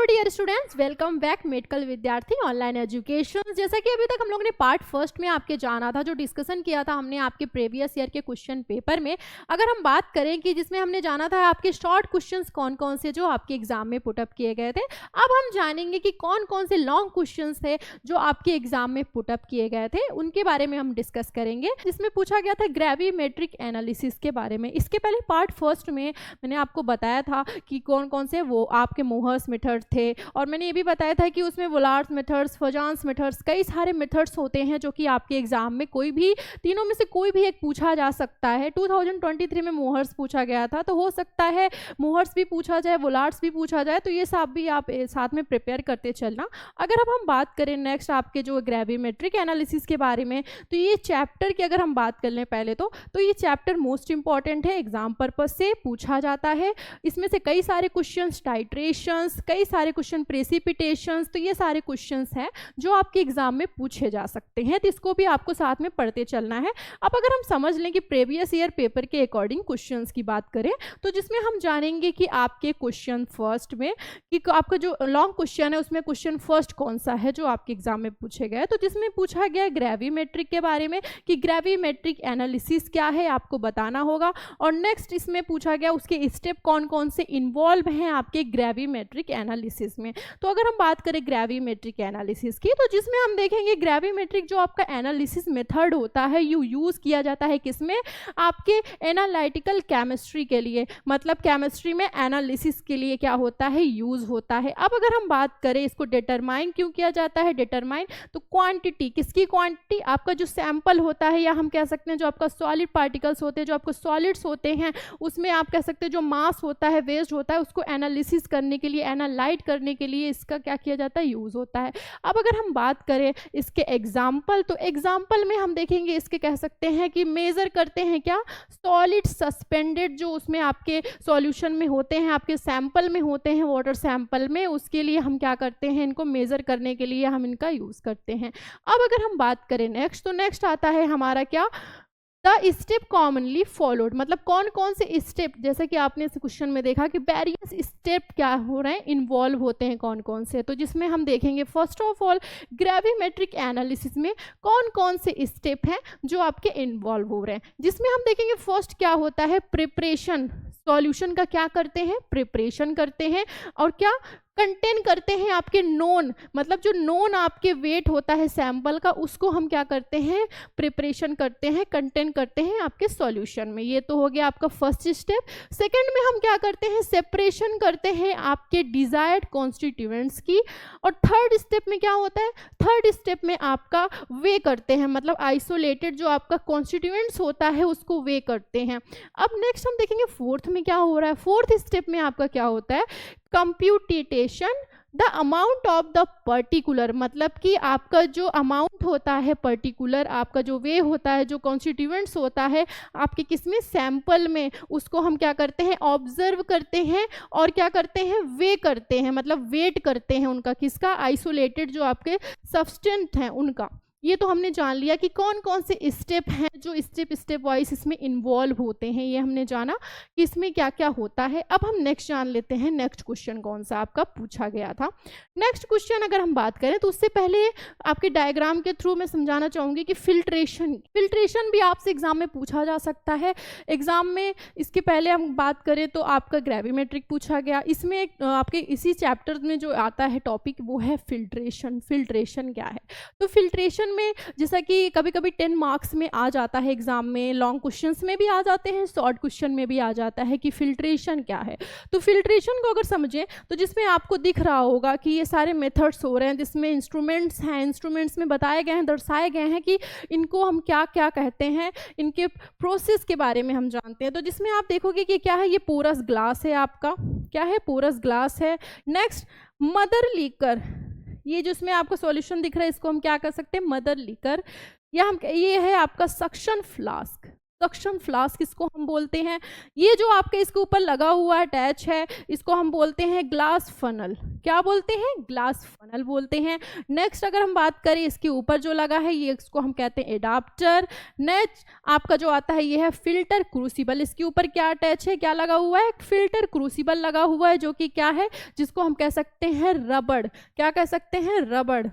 Dear students, welcome back medical Vidyarthi online education. जैसा कि अभी तक हम लोगों ने पार्ट फर्स्ट में आपके जाना था, जो डिस्कशन किया था हमने आपके प्रीवियस ईयर के क्वेश्चन पेपर में। अगर हम बात करें कि जिसमें हमने जाना था आपके शॉर्ट क्वेश्चंस कौन कौन से जो आपके एग्जाम में पुटअप किए गए थे, अब हम जानेंगे कि कौन कौन से लॉन्ग क्वेश्चंस थे जो आपके एग्जाम में पुटअप किए गए थे, उनके बारे में हम डिस्कस करेंगे। जिसमें पूछा गया था ग्रेविमेट्रिक एनालिसिस के बारे में। इसके पहले पार्ट फर्स्ट में मैंने आपको बताया था कि कौन कौन से वो आपके मोहर्स मेथड थे, और मैंने ये भी बताया था कि उसमें वोलार्स मेथड्स, फजान्स मेथड्स, कई सारे मेथड्स होते हैं जो कि आपके एग्जाम में कोई भी तीनों में से कोई भी एक पूछा जा सकता है। 2023 में मोहर्स पूछा गया था, तो हो सकता है मोहर्स भी पूछा जाए, वोलार्स भी पूछा जाए, तो ये सब भी आप साथ में प्रिपेयर करते चलना। अगर अब हम बात करें नेक्स्ट आपके जो ग्रेविमेट्रिक एनालिसिस के बारे में, तो ये चैप्टर की अगर हम बात कर लें पहले तो ये चैप्टर मोस्ट इंपॉर्टेंट है, एग्जाम पर्पज से पूछा जाता है। इसमें से कई सारे क्वेश्चंस टाइट्रेशंस, कई सारे क्वेश्चन प्रेसिपिटेशंस, तो ये सारे क्वेश्चंस हैं जो आपके एग्जाम में पूछे जा सकते हैं, तो इसको भी आपको साथ में पढ़ते चलना है। अब अगर हम समझ लें कि प्रीवियस ईयर पेपर के अकॉर्डिंग क्वेश्चंस की बात करें, तो जिसमें हम जानेंगे कि आपके क्वेश्चन फर्स्ट में कि आपका जो लॉन्ग क्वेश्चन है उसमें क्वेश्चन फर्स्ट कौन सा है जो आपके एग्जाम में पूछे गए, तो जिसमें पूछा गया ग्रेविमेट्रिक के बारे में कि ग्रेविमेट्रिक एनालिसिस क्या है आपको बताना होगा। और नेक्स्ट इसमें पूछा गया उसके स्टेप कौन कौन से इन्वॉल्व हैं आपके ग्रेविमेट्रिक एनालिसिस में। तो अगर हम बात करें ग्रेविमेट्रिक एनालिसिस की, तो जिसमें हम देखेंगे ग्रेविमेट्रिक जो आपका एनालिसिस मेथड होता है यूज किया जाता है किसमें, आपके एनालिटिकल केमिस्ट्री के लिए, मतलब केमिस्ट्री में एनालिसिस के लिए क्या होता है, यूज होता है। अब अगर हम बात करें इसको डिटरमाइन क्यों किया जाता है, डिटरमाइन तो क्वांटिटी, किसकी क्वांटिटी, आपका जो सैंपल होता है, या हम कह सकते हैं जो आपका सॉलिड पार्टिकल्स होते हैं, जो आपको सॉलिड्स होते हैं, उसमें आप कह सकते हैं जो मास होता है, वेस्ट होता है, उसको एनालिसिस करने के लिए, एनालाइट करने के लिए इसका क्या किया जाता है, यूज होता है। अब अगर हम बात करें इसके एग्जाम्पल, तो एग्जाम्पल में हम देखेंगे इसके कह सकते हैं कि मेजर करते हैं क्या, सॉलिड सस्पेंडेड जो उसमें आपके सॉल्यूशन में होते हैं, आपके सैंपल में होते हैं, वाटर सैंपल में, उसके लिए हम क्या करते हैं, इनको मेजर करने के लिए हम इनका यूज करते हैं। अब अगर हम बात करें नेक्स्ट, तो नेक्स्ट आता है हमारा क्या, द स्टेप कॉमनली फॉलोड, मतलब कौन कौन से स्टेप, जैसे कि आपने इस क्वेश्चन में देखा कि वेरियस स्टेप क्या हो रहे हैं, इन्वॉल्व होते हैं कौन कौन से, तो जिसमें हम देखेंगे first of all gravimetric analysis में कौन कौन से स्टेप हैं जो आपके इन्वॉल्व हो रहे हैं। जिसमें हम देखेंगे फर्स्ट क्या होता है, प्रिपरेशन, सॉल्यूशन का क्या करते हैं, प्रिपरेशन करते हैं, और क्या कंटेन करते हैं आपके नोन, मतलब जो नोन आपके वेट होता है सैंपल का, उसको हम क्या करते हैं, प्रिपरेशन करते हैं, कंटेन करते हैं आपके सॉल्यूशन में। ये तो हो गया आपका फर्स्ट स्टेप। सेकंड में हम क्या करते हैं, सेपरेशन करते हैं आपके डिजायर्ड कॉन्स्टिट्यूएंट्स की। और थर्ड स्टेप में क्या होता है, थर्ड स्टेप में आपका वे करते हैं, मतलब आइसोलेटेड जो आपका कॉन्स्टिट्यूएंट्स होता है उसको वे करते हैं। अब नेक्स्ट हम देखेंगे फोर्थ में क्या हो रहा है, फोर्थ स्टेप में आपका क्या होता है, computation the amount of the particular, मतलब कि आपका जो अमाउंट होता है पर्टिकुलर, आपका जो वे होता है, जो कॉन्स्टिट्यूएंट्स होता है आपके किसमें, सैंपल में, उसको हम क्या करते हैं, ऑब्जर्व करते हैं और क्या करते हैं, वे करते हैं, मतलब वेट करते हैं उनका, किसका, आइसोलेटेड जो आपके सब्सटेंट हैं उनका। ये तो हमने जान लिया कि कौन कौन से स्टेप हैं जो स्टेप वाइज इसमें इन्वॉल्व होते हैं, ये हमने जाना कि इसमें क्या क्या होता है। अब हम नेक्स्ट जान लेते हैं नेक्स्ट क्वेश्चन कौन सा आपका पूछा गया था। नेक्स्ट क्वेश्चन अगर हम बात करें तो उससे पहले आपके डायग्राम के थ्रू मैं समझाना चाहूँगी कि फिल्ट्रेशन भी आपसे एग्जाम में पूछा जा सकता है। एग्जाम में इसके पहले हम बात करें तो आपका ग्रेविमेट्रिक पूछा गया, इसमें आपके इसी चैप्टर में जो आता है टॉपिक वो है फिल्ट्रेशन। फिल्ट्रेशन क्या है, तो फिल्ट्रेशन में जैसा कि कभी कभी 10 मार्क्स में आ जाता है एग्जाम में, लॉन्ग क्वेश्चंस में भी आ जाते हैं, शॉर्ट क्वेश्चन में भी आ जाता है कि फिल्ट्रेशन क्या है। तो फिल्ट्रेशन को अगर समझें तो जिसमें आपको दिख रहा होगा कि ये सारे मेथड्स हो रहे हैं, जिसमें इंस्ट्रूमेंट्स हैं, इंस्ट्रूमेंट्स में बताए गए हैं, दर्शाए गए हैं कि इनको हम क्या क्या कहते हैं, इनके प्रोसेस के बारे में हम जानते हैं। तो जिसमें आप देखोगे कि क्या है, ये पोरस ग्लास है, आपका क्या है, पोरस ग्लास है। नेक्स्ट मदर लीकर, ये जो इसमें आपको सॉल्यूशन दिख रहा है इसको हम क्या कर सकते हैं, मदर लीकर, या हम ये है आपका सक्शन फ्लास्क, सक्शन फ्लास्क इसको हम बोलते हैं। ये जो आपके इसके ऊपर लगा हुआ अटैच है इसको हम बोलते हैं ग्लास फनल। क्या बोलते हैं? ग्लास फनल बोलते हैं। नेक्स्ट अगर हम बात करें इसके ऊपर जो लगा है ये इसको हम कहते हैं एडाप्टर। नेक्स्ट आपका जो आता है ये है फिल्टर क्रूसिबल। इसके ऊपर क्या अटैच है, क्या लगा हुआ है? फिल्टर क्रूसिबल लगा हुआ है जो कि क्या है, जिसको हम कह सकते हैं रबड़। क्या कह सकते हैं? रबड़।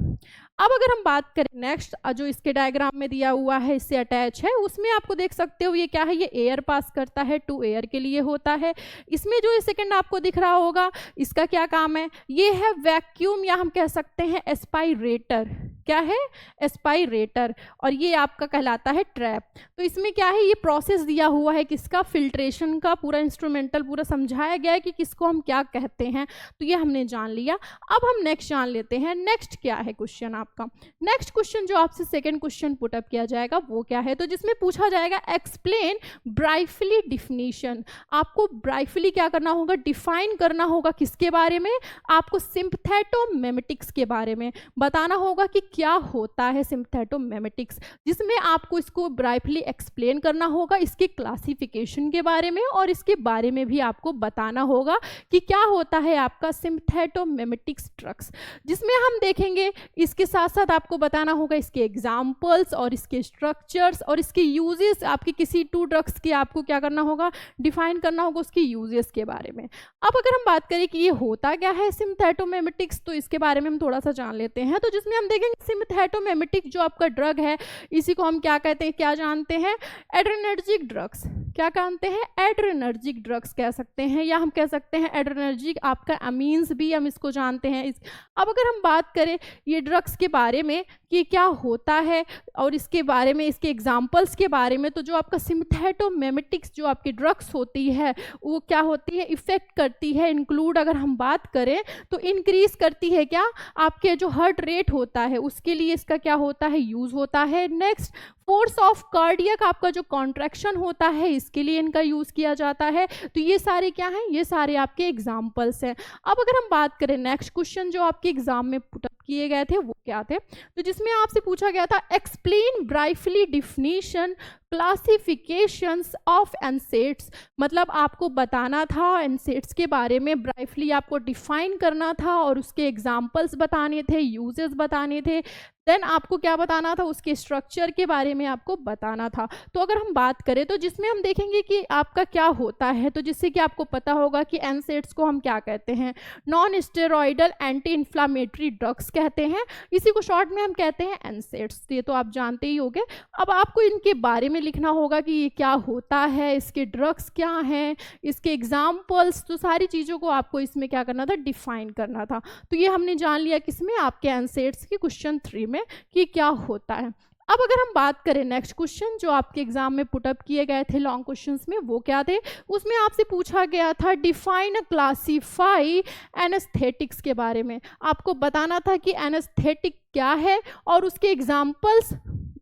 अब अगर हम बात करें नेक्स्ट जो इसके डायग्राम में दिया हुआ है इससे अटैच है उसमें आपको देख सकते हो ये क्या है, ये एयर पास करता है, टू एयर के लिए होता है। इसमें जो ये सेकंड आपको दिख रहा होगा इसका क्या काम है, ये है वैक्यूम या हम कह सकते हैं एस्पायरेटर। क्या है? एस्पायरेटर। और ये आपका कहलाता है ट्रैप। तो इसमें क्या है, ये प्रोसेस दिया हुआ है किसका, फिल्ट्रेशन का। पूरा इंस्ट्रूमेंटल पूरा समझाया गया है कि किसको हम क्या कहते हैं। तो ये हमने जान लिया। अब हम नेक्स्ट जान लेते हैं नेक्स्ट क्या है क्वेश्चन आपका। नेक्स्ट क्वेश्चन जो आपसे सेकंड क्वेश्चन पुट अप किया जाएगा वो क्या है, तो जिसमें पूछा जाएगा एक्सप्लेन ब्राइफली डिफिनीशन। आपको ब्राइफली क्या करना होगा, डिफाइन करना होगा किसके बारे में, आपको सिम्पथेटोमेमेटिक्स के बारे में बताना होगा कि क्या होता है सिम्पथेटोमेमेटिक्स, जिसमें आपको इसको ब्राइफली एक्सप्लेन करना होगा, इसके क्लासिफिकेशन के बारे में और इसके बारे में भी आपको बताना होगा कि क्या होता है आपका सिम्पथेटोमेमेटिक्स ड्रग्स। जिसमें हम देखेंगे इसके साथ साथ आपको बताना होगा इसके एग्जाम्पल्स और इसके स्ट्रक्चर्स और इसके यूजेस। आपके किसी टू ड्रग्स की आपको क्या करना होगा, डिफाइन करना होगा उसके यूजेस के बारे में। अब अगर हम बात करें कि ये होता क्या है सिम्पथेटोमेमेटिक्स, तो इसके बारे में हम थोड़ा सा जान लेते हैं। तो जिसमें हम देखेंगे सिम्पथेटोमेमेटिक जो आपका ड्रग है इसी को हम क्या कहते हैं, क्या जानते हैं, एड्रेनर्जिक ड्रग्स। क्या कहते हैं? एड्रेनर्जिक ड्रग्स कह सकते हैं, या हम कह सकते हैं एड्रेनर्जिक आपका अमीन्स भी हम इसको जानते हैं। अब अगर हम बात करें ये ड्रग्स के बारे में कि क्या होता है और इसके बारे में, इसके एग्जाम्पल्स के बारे में, तो जो आपका सिम्पथेटोमेमेटिक्स जो आपकी ड्रग्स होती है वो क्या होती है, इफेक्ट करती है, इंक्लूड अगर हम बात करें तो इंक्रीज करती है क्या, आपके जो हार्ट रेट होता है उसके लिए इसका क्या होता है, यूज होता है। नेक्स्ट फोर्स ऑफ कार्डियक आपका जो कॉन्ट्रैक्शन होता है इसके लिए इनका यूज किया जाता है। तो ये सारे क्या हैं, ये सारे आपके एग्जाम्पल्स हैं। अब अगर हम बात करें नेक्स्ट क्वेश्चन जो आपके एग्जाम में पुट अप किए गए थे वो क्या थे, तो जिसमें आपसे पूछा गया था explain briefly definition classifications of NSAIDs. मतलब आपको बताना था एनसेड्स के बारे में, ब्राइफली आपको डिफाइन करना था और उसके एग्जाम्पल्स बताने थे, यूजेस बताने थे। देन आपको क्या बताना था, उसके स्ट्रक्चर के बारे में आपको बताना था। तो अगर हम बात करें तो जिसमें हम देखेंगे कि आपका क्या होता है, तो जिससे कि आपको पता होगा कि एनसेड्स को हम क्या कहते हैं, non steroidal anti inflammatory drugs कहते हैं। इसी को शॉर्ट में हम कहते हैं एनसेड्स। ये तो आप जानते ही होंगे। अब आपको इनके बारे में लिखना होगा कि ये क्या होता है, इसके ड्रग्स क्या हैं, इसके एग्जाम्पल्स, तो सारी चीज़ों को आपको इसमें क्या करना था, डिफाइन करना था। तो ये हमने जान लिया किसमें, आपके एनसेड्स के क्वेश्चन 3 में कि क्या होता है। अब अगर हम बात करें नेक्स्ट क्वेश्चन जो आपके एग्जाम में पुट अप किए गए थे लॉन्ग क्वेश्चंस में, वो क्या थे, उसमें आपसे पूछा गया था डिफाइन क्लासीफाई एनेस्थेटिक्स के बारे में। आपको बताना था कि एनेस्थेटिक क्या है और उसके एग्जाम्पल्स,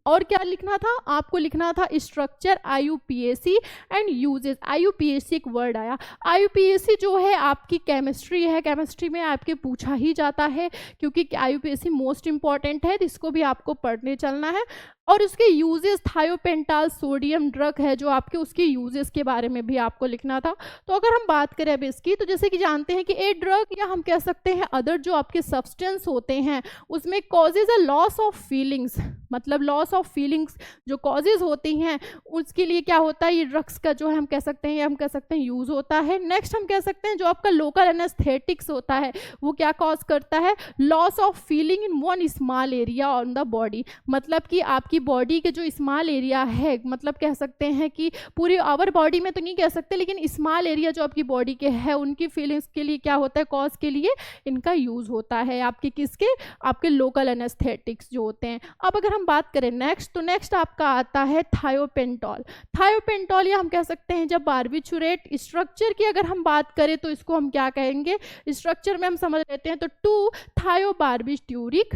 और क्या लिखना था, आपको लिखना था structure, IUPAC and uses. IUPAC एक वर्ड आया, आईयूपीएसी जो है आपकी केमिस्ट्री है, केमिस्ट्री में आपके पूछा ही जाता है क्योंकि आईयूपीएसी मोस्ट इंपॉर्टेंट है, इसको भी आपको पढ़ने चलना है। और उसके यूजेस, थायोपेंटाल सोडियम ड्रग है जो आपके, उसके यूजेस के बारे में भी आपको लिखना था। तो अगर हम बात करें अब इसकी, तो जैसे कि जानते हैं कि ए ड्रग या हम कह सकते हैं अदर जो आपके सब्सटेंस होते हैं उसमें causes a loss of feelings, मतलब लॉस ऑफ फीलिंग्स जो कॉजेज होती हैं उसके लिए क्या होता है, ये ड्रग्स का जो है हम कह सकते हैं, हम कह सकते हैं यूज होता है। नेक्स्ट हम कह सकते हैं जो आपका लोकल एनेस्थेटिक्स होता है वो क्या कॉज करता है, loss of feeling in one small area on the body. मतलब कि आपकी बॉडी के जो स्मॉल एरिया है, मतलब कह सकते हैं कि पूरी आवर बॉडी में तो नहीं कह सकते, लेकिन स्मॉल एरिया जो आपकी बॉडी के है उनकी फीलिंग्स के लिए क्या होता है, कॉज के लिए इनका यूज होता है आपके किसके, आपके लोकल एनेस्थेटिक्स जो होते हैं। अब अगर हम बात करें नेक्स्ट, तो नेक्स्ट आपका आता है थायोपेंटॉल। थायोपेंटॉल या हम कह सकते हैं जब बार्बिचुरेट। स्ट्रक्चर की अगर हम बात करें तो इसको हम क्या कहेंगे, स्ट्रक्चर में हम समझ लेते हैं तो 2 thiobarbituric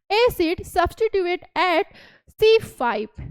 acid substitute at C5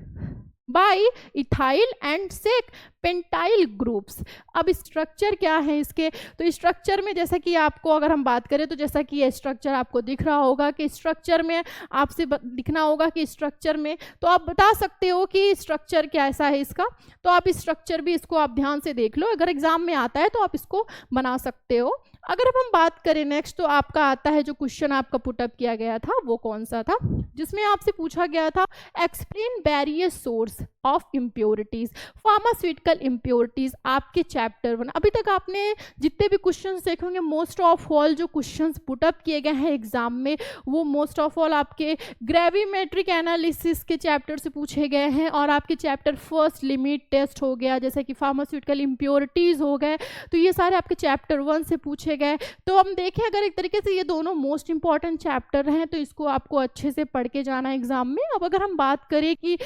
by ethyl and sec pentyl groups. अब स्ट्रक्चर क्या है इसके, तो स्ट्रक्चर में जैसा कि आपको अगर हम बात करें तो जैसा कि ये स्ट्रक्चर आपको दिख रहा होगा कि स्ट्रक्चर में आपसे दिखना होगा कि स्ट्रक्चर में, तो आप बता सकते हो कि स्ट्रक्चर कैसा है इसका। तो आप स्ट्रक्चर भी इसको आप ध्यान से देख लो, अगर एग्जाम में आता है तो आप इसको बना सकते हो। अगर अब हम बात करें नेक्स्ट, तो आपका आता है जो क्वेश्चन आपका पुटअप किया गया था वो कौन सा था, जिसमें आपसे पूछा गया था explain various source of impurities pharmaceutical impurities, आपके चैप्टर 1। अभी तक आपने जितने भी क्वेश्चंस देखे होंगे, मोस्ट ऑफ ऑल जो क्वेश्चंस पुटअप किए गए हैं एग्जाम में वो मोस्ट ऑफ ऑल आपके ग्रेविमेट्रिक एनालिसिस के चैप्टर से पूछे गए हैं, और आपके चैप्टर फर्स्ट लिमिट टेस्ट हो गया, जैसे कि फार्मास्यूटिकल इम्प्योरिटीज हो गए, तो ये सारे आपके चैप्टर 1 से पूछे गए। तो हम देखें अगर एक तरीके से ये दोनों मोस्ट इंपॉर्टेंट चैप्टर हैं तो इसको आपको अच्छे से पढ़ के जाना एग्जाम में। अब अगर हम बात करें कि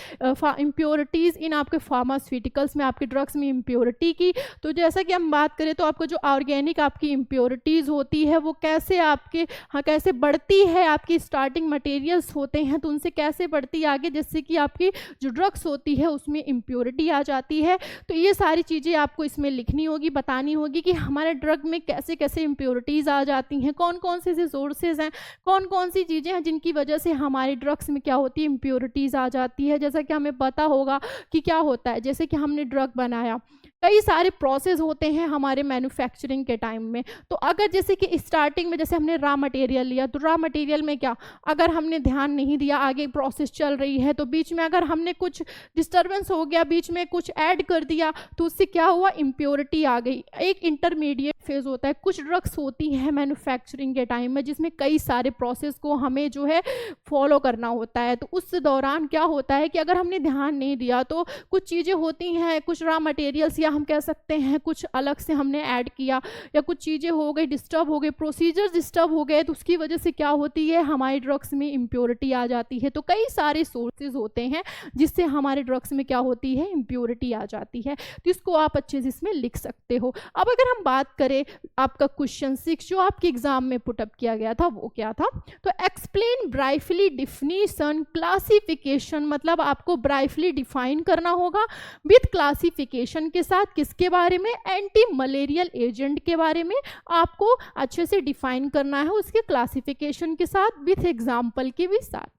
इम्प्योरिटीज इन आपके फार्मास्यूटिकल्स में, आपके ड्रग्स में इम्प्योरिटी की, तो जैसा कि हम बात करें तो आपको जो ऑर्गेनिक आपकी इम्प्योरिटीज होती है वो कैसे आपके कैसे बढ़ती है, आपकी स्टार्टिंग मटेरियल्स होते हैं तो उनसे कैसे बढ़ती है आगे, जिससे कि आपकी जो ड्रग्स होती है उसमें इम्प्योरिटी आ जाती है। तो ये सारी चीज़ें आपको इसमें लिखनी होगी, बतानी होगी कि हमारे ड्रग में कैसे कैसे इम्प्योरिटीज आ जाती हैं, कौन कौन से सोर्सेज हैं, कौन कौन सी चीज़ें हैं जिनकी वजह से हमारे ड्रग्स में क्या होती है, इम्प्योरिटीज आ जाती है। जैसा कि हमें पता होगा कि क्या होता है, जैसे कि हमने ड्रग बनाया, कई सारे प्रोसेस होते हैं हमारे मैन्युफैक्चरिंग के टाइम में। तो अगर जैसे कि स्टार्टिंग में जैसे हमने रॉ मटेरियल लिया, तो रॉ मटेरियल में क्या, अगर हमने ध्यान नहीं दिया, आगे प्रोसेस चल रही है तो बीच में अगर हमने कुछ डिस्टर्बेंस हो गया, बीच में कुछ ऐड कर दिया, तो उससे क्या हुआ, इम्प्योरिटी आ गई। एक इंटरमीडिएट फेज होता है, कुछ ड्रग्स होती हैं मैन्युफैक्चरिंग के टाइम में जिसमें कई सारे प्रोसेस को हमें जो है फॉलो करना होता है। तो उस दौरान क्या होता है कि अगर हमने ध्यान नहीं दिया तो कुछ चीज़ें होती हैं, कुछ रॉ मटेरियल्स या हम कह सकते हैं कुछ अलग से हमने ऐड किया, या कुछ चीज़ें हो गई डिस्टर्ब हो गई, प्रोसीजर्स डिस्टर्ब हो गए, तो उसकी वजह से क्या होती है, हमारे ड्रग्स में इम्प्योरिटी आ जाती है। तो कई सारे सोर्सेज होते हैं जिससे हमारे ड्रग्स में क्या होती है, इम्प्योरिटी आ जाती है। तो इसको आप अच्छे से इसमें लिख सकते हो। अब अगर हम बात करें आपका क्वेश्चन 6 जो आपके एग्जाम में पुटअप किया गया था वो क्या था, तो एक्सप्लेन ब्राइफली डिफिनीशन क्लासिफिकेशन, मतलब आपको ब्राइफली डिफाइन करना होगा विथ क्लासिफिकेशन के साथ, किसके बारे में, एंटी मलेरियल एजेंट के बारे में आपको अच्छे से डिफाइन करना है, उसके क्लासिफिकेशन के साथ विथ एग्जाम्पल के भी साथ।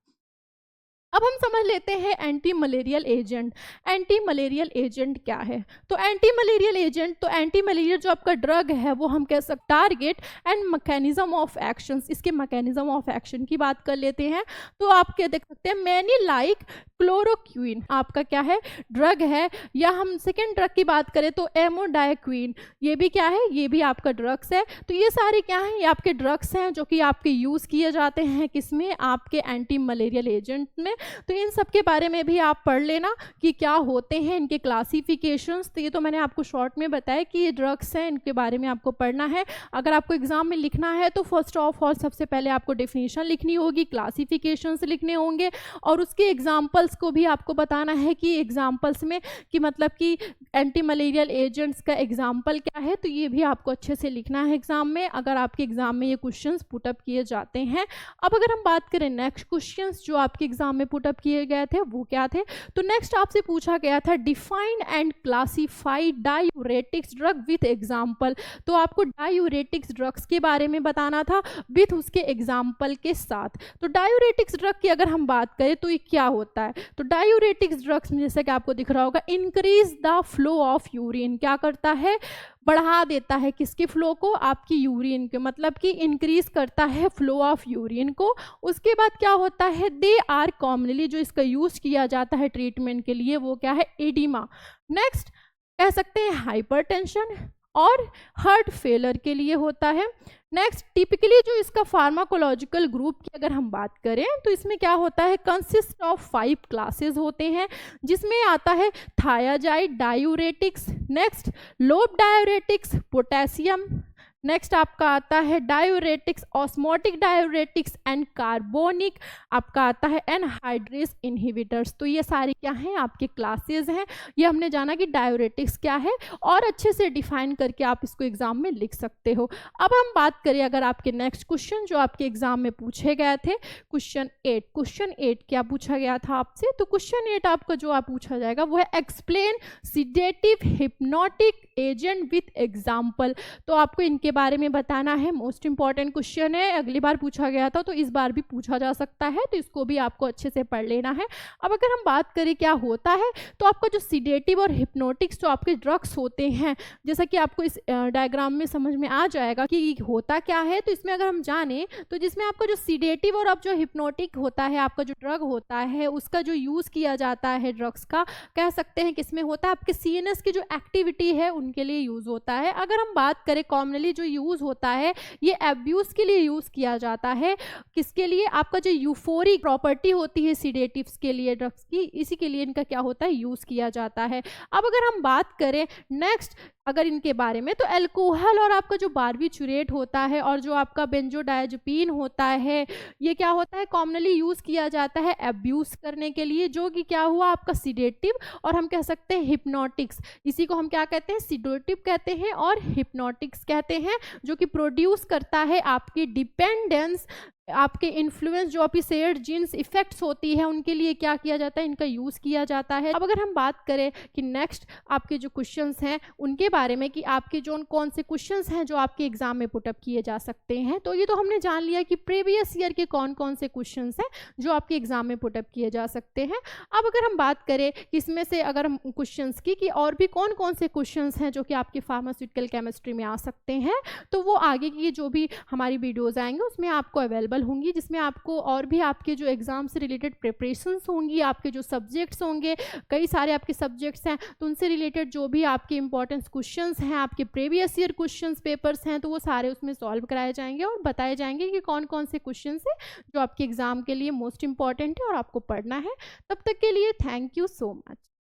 अब हम समझ लेते हैं anti malarial agent. Anti malarial agent क्या है, तो एंटी मलेरियल एजेंट, तो एंटी मलेरियल जो आपका ड्रग है वो हम कह सकते target and mechanism of action, इसके मैकेनिज्म ऑफ एक्शन की बात कर लेते हैं। तो आप क्या देख सकते हैं, मैनी लाइक क्लोरोक्विन आपका क्या है, ड्रग है, या हम सेकेंड ड्रग की बात करें तो एमोडाइक्विन, ये भी क्या है, ये भी आपका ड्रग्स है। तो ये सारे क्या हैं, ये आपके ड्रग्स हैं जो कि आपके यूज़ किए जाते हैं किसमें, आपके एंटी मलेरियल एजेंट में। तो इन सब के बारे में भी आप पढ़ लेना कि क्या होते हैं, इनके क्लासिफिकेशंस। तो ये तो मैंने आपको शॉर्ट में बताया कि ये ड्रग्स हैं, इनके बारे में आपको पढ़ना है। अगर आपको एग्जाम में लिखना है तो फर्स्ट ऑफ ऑल सबसे पहले आपको डेफिनेशन लिखनी होगी, क्लासिफिकेशंस लिखने होंगे, और उसके एग्जाम्पल्स को भी आपको बताना है कि एग्जाम्पल्स में कि मतलब कि एंटी मलेरियल एजेंट्स का एग्जाम्पल क्या है। तो ये भी आपको अच्छे से लिखना है एग्जाम में, अगर आपके एग्जाम में ये क्वेश्चंस पुटअप किए जाते हैं। अब अगर हम बात करें नेक्स्ट क्वेश्चंस जो आपके एग्जाम में पुटअप किए गए थे वो क्या थे, तो नेक्स्ट आपसे पूछा गया था define and classify diuretics drug with example. तो आपको डायूरेटिक्स ड्रग्स के बारे में बताना था विथ उसके एग्जाम्पल के साथ। तो डायूरेटिक्स ड्रग की अगर हम बात करें तो ये क्या होता है, तो डायूरेटिक्स ड्रग्स में जैसा कि आपको दिख रहा होगा, increase the flow of urine, क्या करता है, बढ़ा देता है किसके फ्लो को, आपकी यूरिन के, मतलब कि इंक्रीज करता है फ्लो ऑफ यूरिन को। उसके बाद क्या होता है, दे आर कॉमनली, जो इसका यूज किया जाता है ट्रीटमेंट के लिए वो क्या है, एडिमा। नेक्स्ट कह सकते हैं हाइपरटेंशन और हार्ट फेलर के लिए होता है। नेक्स्ट टिपिकली जो इसका फार्माकोलॉजिकल ग्रुप की अगर हम बात करें तो इसमें क्या होता है, कंसिस्ट ऑफ 5 क्लासेस होते हैं, जिसमें आता है thiazide diuretics, next lobe diuretics, potassium, next आपका आता है diuretics, osmotic diuretics and carbonic, आपका आता है एनहाइड्रेस इनहिबिटर्स। तो ये सारी क्या हैं, आपके क्लासेस हैं। ये हमने जाना कि डायूरेटिक्स क्या है और अच्छे से डिफाइन करके आप इसको एग्जाम में लिख सकते हो। अब हम बात करें अगर आपके नेक्स्ट क्वेश्चन जो आपके एग्जाम में पूछे गए थे, क्वेश्चन 8 क्या पूछा गया था आपसे, तो क्वेश्चन 8 आपका जो आप पूछा जाएगा वो है explain sedative hypnotic agent with example. तो आपको इनके बारे में बताना है। मोस्ट इंपॉर्टेंट क्वेश्चन है, अगली बार पूछा गया था तो इस बार भी पूछा जा सकता है, तो इसको भी आपको अच्छे से पढ़ लेना है। अब अगर हम बात करें क्या होता है, तो आपका जो सिडेटिव और हिप्नोटिक्स जो आपके ड्रग्स होते हैं, जैसा कि आपको इस डायग्राम में समझ में आ जाएगा कि होता क्या है। तो इसमें अगर हम जाने तो जिसमें आपका जो सिडेटिव और अब जो हिप्नोटिक होता है, आपका जो ड्रग होता है उसका जो यूज़ किया जाता है ड्रग्स का, कह सकते हैं किसमें होता है, आपके सीएनएस की जो एक्टिविटी है उनके लिए यूज़ होता है। अगर हम बात करें कॉमनली जो यूज़ होता है ये एब्यूज़ के लिए यूज़ किया जाता है। किसके लिए, आपका जो यूफोरिक प्रॉपर्टी होती है सीडेटिव्स के लिए ड्रग्स की, इसी के लिए इनका क्या होता है, यूज़ किया जाता है। अब अगर हम बात करें नेक्स्ट अगर इनके बारे में, तो अल्कोहल और आपका जो बारबिचुरेट होता है और जो आपका बेंजोडायज़ेपिन होता है, ये क्या होता है, कॉमनली यूज़ किया जाता है एब्यूज़ करने के लिए, जो कि क्या हुआ आपका सिडेटिव और हम कह सकते हैं हिप्नोटिक्स। इसी को हम क्या कहते हैं, सिडेटिव कहते हैं और हिप्नोटिक्स कहते हैं, जो कि प्रोड्यूस करता है आपकी डिपेंडेंस, आपके इन्फ्लुएंस, जो आपकी शेयर्ड जीन्स इफेक्ट्स होती है उनके लिए क्या किया जाता है, इनका यूज़ किया जाता है। अब अगर हम बात करें कि नेक्स्ट आपके जो क्वेश्चंस हैं उनके बारे में, कि आपके जो कौन से क्वेश्चंस हैं जो आपके एग्जाम में पुटअप किए जा सकते हैं, तो ये तो हमने जान लिया कि प्रीवियस ईयर के कौन कौन से क्वेश्चंस हैं जो आपके एग्जाम में पुटअप किए जा सकते हैं। अब अगर हम बात करें कि इसमें से अगर हम क्वेश्चंस की कि और भी कौन कौन से क्वेश्चंस हैं जो कि आपके फार्मास्यूटिकल केमिस्ट्री में आ सकते हैं, तो वो आगे की जो भी हमारी वीडियोज़ आएंगे उसमें आपको अवेलेबल होंगी, जिसमें आपको और भी आपके जो एग्जाम से रिलेटेड प्रिपरेशंस होंगी, आपके जो सब्जेक्ट्स होंगे, कई सारे आपके सब्जेक्ट्स हैं, तो उनसे रिलेटेड जो भी आपके इंपॉर्टेंट क्वेश्चंस हैं, आपके प्रीवियस ईयर क्वेश्चंस पेपर्स हैं, तो वो सारे उसमें सॉल्व कराए जाएंगे और बताए जाएंगे कि कौन कौन से क्वेश्चंस हैं जो आपके एग्जाम के लिए मोस्ट इंपॉर्टेंट है और आपको पढ़ना है। तब तक के लिए थैंक यू सो मच।